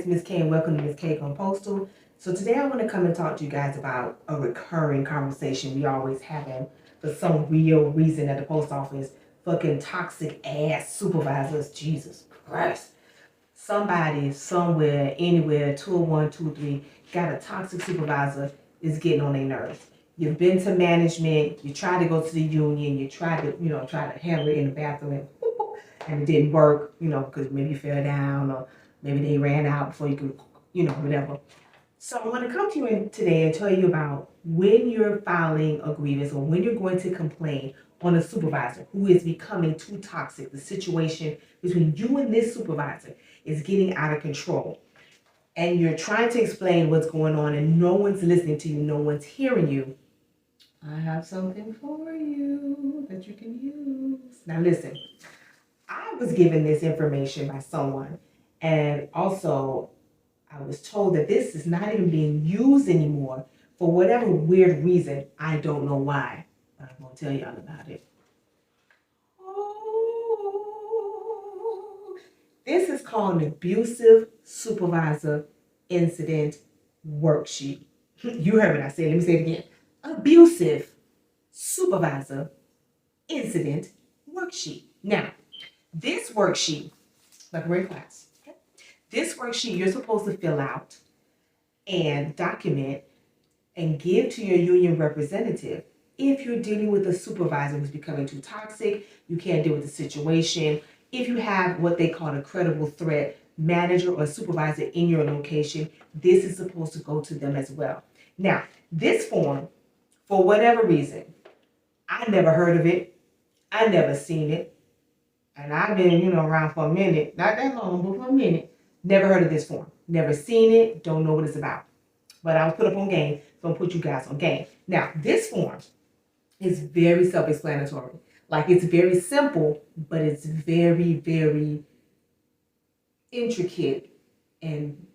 is Miss K and welcome to Miss K on Postal. So today I want to come and talk to you guys about a recurring conversation we always having for some real reason at the post office. Fucking toxic ass supervisors, Jesus Christ. Somebody, somewhere, anywhere, 201, 203, got a toxic supervisor is getting on their nerves. You've been to management, you tried to go to the union, you tried to, try to handle it in the bathroom and it didn't work, because maybe you fell down or maybe they ran out before you could, whatever. So I want to come to you today and tell you about when you're filing a grievance or when you're going to complain on a supervisor who is becoming too toxic. The situation between you and this supervisor is getting out of control. And you're trying to explain what's going on and no one's listening to you, no one's hearing you. I have something for you that you can use. Now listen, I was given this information by someone, and also I was told that this is not even being used anymore for whatever weird reason. I don't know why, but I'm going to tell y'all about it. Oh, this is called an abusive supervisor incident worksheet. You heard what I said. Let me say it again. Abusive supervisor incident worksheet. Now, this worksheet, like we're in class, okay? This worksheet you're supposed to fill out and document and give to your union representative if you're dealing with a supervisor who's becoming too toxic, you can't deal with the situation, if you have what they call a credible threat manager or supervisor in your location, this is supposed to go to them as well. Now, this form, for whatever reason, I never heard of it, I never seen it, and I've been, around for a minute, not that long, but for a minute, never heard of this form, never seen it, don't know what it's about. But I was put up on game, so I'll put you guys on game. Now, this form is very self-explanatory. Like, it's very simple, but it's very, very intricate and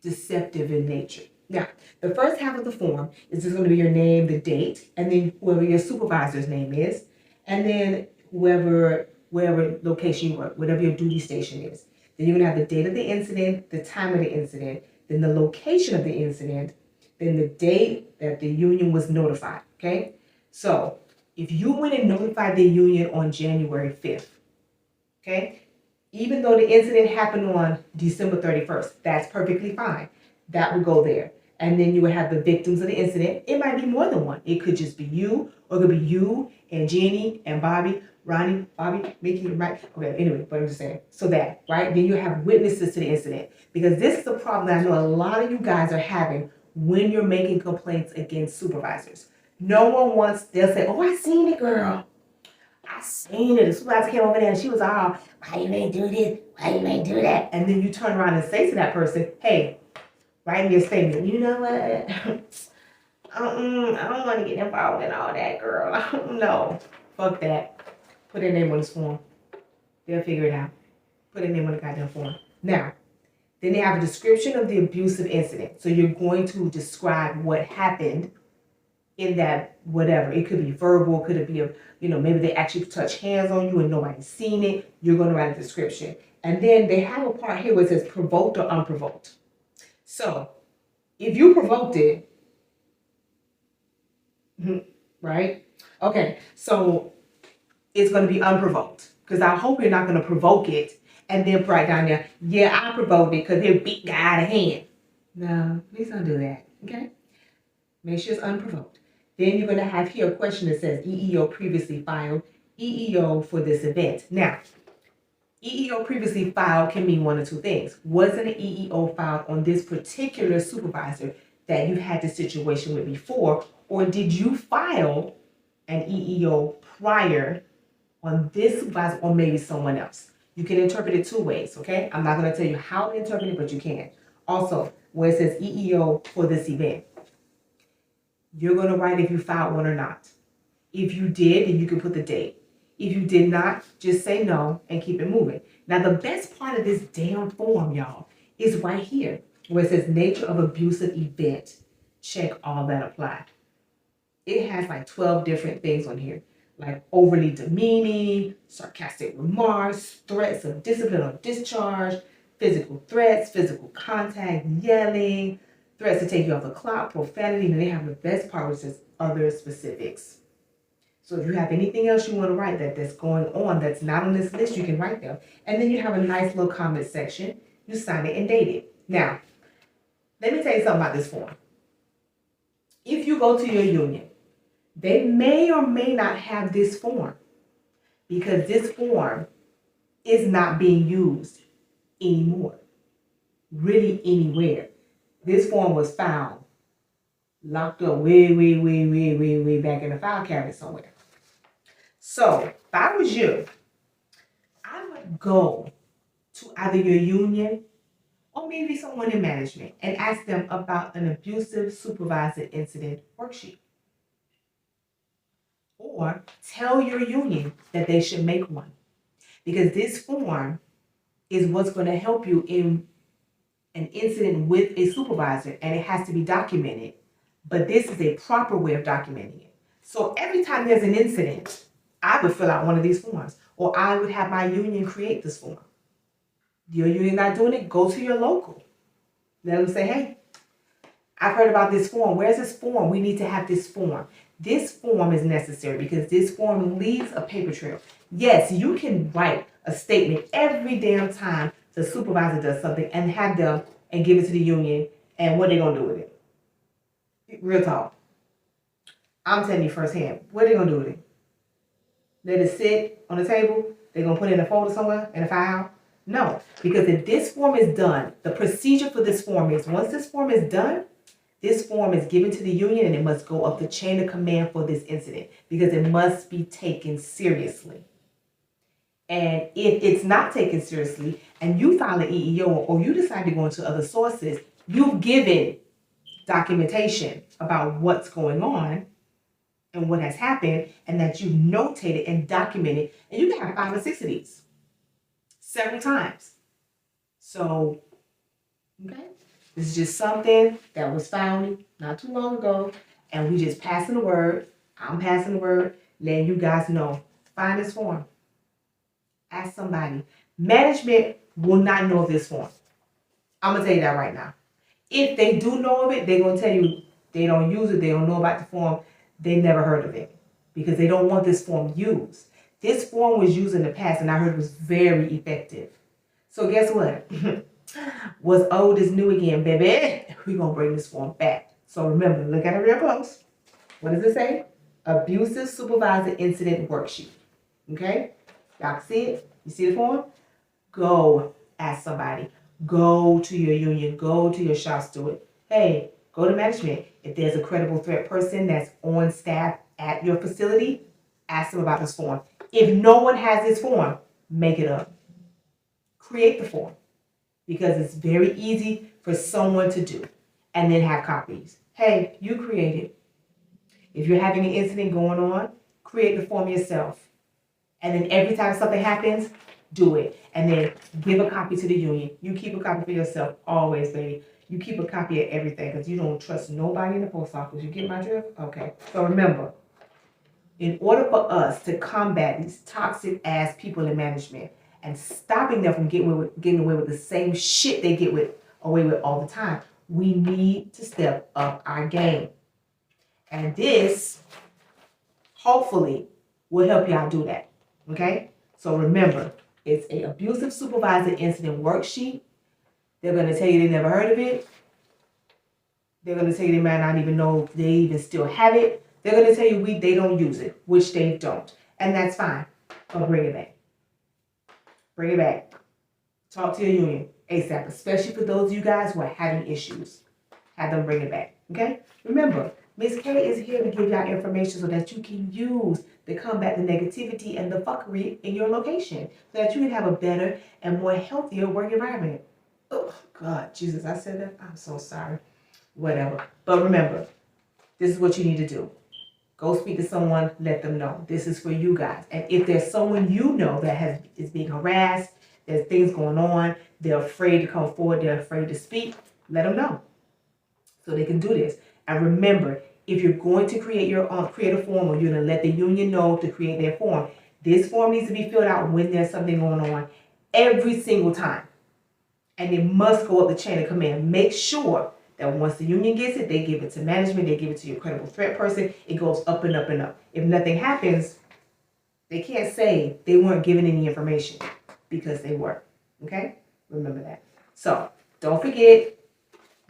deceptive in nature. Now, the first half of the form is just going to be your name, the date, and then whoever your supervisor's name is, and then wherever location you work, whatever your duty station is. Then you're going to have the date of the incident, the time of the incident, then the location of the incident, then the date that the union was notified, okay? So if you went and notified the union on January 5th, okay, even though the incident happened on December 31st, that's perfectly fine. That would go there. And then you would have the victims of the incident. It might be more than one. It could just be you, or it could be you and Jenny and Bobby, Ronnie, Bobby, Mickey, right? Okay, anyway, but I'm just saying. So that, right? Then you have witnesses to the incident. Because this is a problem that I know a lot of you guys are having when you're making complaints against supervisors. No one wants, they'll say, oh, I seen it, girl. I seen it. The supervisor came over there and she was all, why you ain't do this? Why you ain't do that? And then you turn around and say to that person, hey, write me a statement. You know what? I don't want to get involved in all that, girl. No, fuck that. Put their name on this form. They'll figure it out. Put their name on the goddamn form. Now, then they have a description of the abusive incident. So you're going to describe what happened in that whatever. It could be verbal, could it be maybe they actually touch hands on you and nobody's seen it. You're going to write a description. And then they have a part here where it says provoked or unprovoked. So if you provoked it, right? Okay, so it's going to be unprovoked because I hope you're not going to provoke it and then write down there, yeah, I provoked it because they beat guy out of hand. No, please don't do that, okay? Make sure it's unprovoked. Then you're going to have here a question that says EEO previously filed, EEO for this event. Now, EEO previously filed can mean one of two things. Was an EEO filed on this particular supervisor that you had the situation with before, or did you file an EEO prior on this supervisor or maybe someone else? You can interpret it two ways, okay? I'm not going to tell you how to interpret it, but you can. Also, where it says EEO for this event, you're going to write if you filed one or not. If you did, then you can put the date. If you did not, just say no and keep it moving. Now, the best part of this damn form, y'all, is right here, where it says nature of abusive event. Check all that apply. It has like 12 different things on here, like overly demeaning, sarcastic remarks, threats of discipline or discharge, physical threats, physical contact, yelling, threats to take you off the clock, profanity, and they have the best part, which is other specifics. So if you have anything else you want to write that's going on that's not on this list, you can write them. And then you have a nice little comment section. You sign it and date it. Now, let me tell you something about this form. If you go to your union, they may or may not have this form because this form is not being used anymore, really anywhere. This form was found locked up way back in the file cabinet somewhere. So if I was you, I would go to either your union or maybe someone in management and ask them about an abusive supervisor incident worksheet. Or tell your union that they should make one. Because this form is what's going to help you in an incident with a supervisor, and it has to be documented. But this is a proper way of documenting it. So every time there's an incident, I would fill out one of these forms, or I would have my union create this form. Your union not doing it, go to your local. Let them say, hey, I've heard about this form. Where's this form? We need to have this form. This form is necessary because this form leaves a paper trail. Yes, you can write a statement every damn time the supervisor does something and have them and give it to the union, and what they gonna do with it? Real talk. I'm telling you firsthand, what are they gonna do with it? Let it sit on the table? They're gonna put it in a folder somewhere, in a file? No, because if this form is done, the procedure for this form is once this form is done, this form is given to the union and it must go up the chain of command for this incident because it must be taken seriously. And if it's not taken seriously and you file an EEO or you decide to go into other sources, you've given documentation about what's going on and what has happened and that you've notated and documented. And you can have 5 or 6 of these several times. So, okay. This is just something that was found not too long ago, and we just passing the word. I'm passing the word, letting you guys know. Find this form. Ask somebody. Management will not know of this form. I'm going to tell you that right now. If they do know of it, they're going to tell you they don't use it, they don't know about the form, they never heard of it because they don't want this form used. This form was used in the past, and I heard it was very effective. So guess what? What's old is new again, baby. We're going to bring this form back. So remember, look at it real close. What does it say? Abusive Supervisor Incident Worksheet. Okay? Y'all can see it? You see the form? Go ask somebody. Go to your union. Go to your shop steward. Hey, go to management. If there's a credible threat person that's on staff at your facility, ask them about this form. If no one has this form, make it up. Create the form. Because it's very easy for someone to do and then have copies. Hey, you create it. If you're having an incident going on, create the form yourself. And then every time something happens, do it. And then give a copy to the union. You keep a copy for yourself always, baby. You keep a copy of everything because you don't trust nobody in the post office. You get my drift? Okay. So remember, in order for us to combat these toxic ass people in management, and stopping them from getting away with the same shit they get away with all the time, we need to step up our game. And this, hopefully, will help y'all do that. Okay? So remember, it's an abusive supervisor incident worksheet. They're going to tell you they never heard of it. They're going to tell you they might not even know if they even still have it. They're going to tell you they don't use it, which they don't. And that's fine. But bring it back. Bring it back. Talk to your union ASAP, especially for those of you guys who are having issues. Have them bring it back, okay? Remember, Miss K is here to give y'all information so that you can use to combat the negativity and the fuckery in your location so that you can have a better and more healthier work environment. Oh, God, Jesus, I said that? I'm so sorry. Whatever. But remember, this is what you need to do. Go speak to someone, let them know. This is for you guys. And if there's someone you know that is being harassed, there's things going on, they're afraid to come forward, they're afraid to speak, let them know so they can do this. And remember, if you're going to create a form or you're going to let the union know to create their form, this form needs to be filled out when there's something going on every single time. and it must go up the chain of command. Make sure that once the union gets it, they give it to management, they give it to your credible threat person, it goes up and up and up. If nothing happens, they can't say they weren't given any information, because they were. Okay? Remember that. So don't forget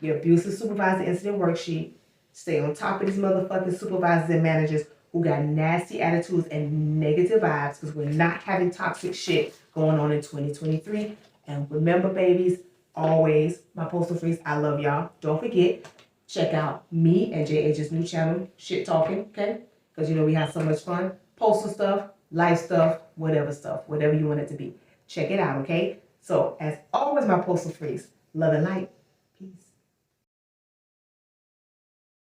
your abusive supervisor incident worksheet. Stay on top of these motherfucking supervisors and managers who got nasty attitudes and negative vibes, because we're not having toxic shit going on in 2023. And remember, babies, always, my Postal Freaks, I love y'all. Don't forget, check out me and JH's new channel, Shit Talking, okay? Because you know we have so much fun. Postal stuff, life stuff, whatever you want it to be. Check it out, okay? So, as always, my Postal Freaks, love and light. Peace.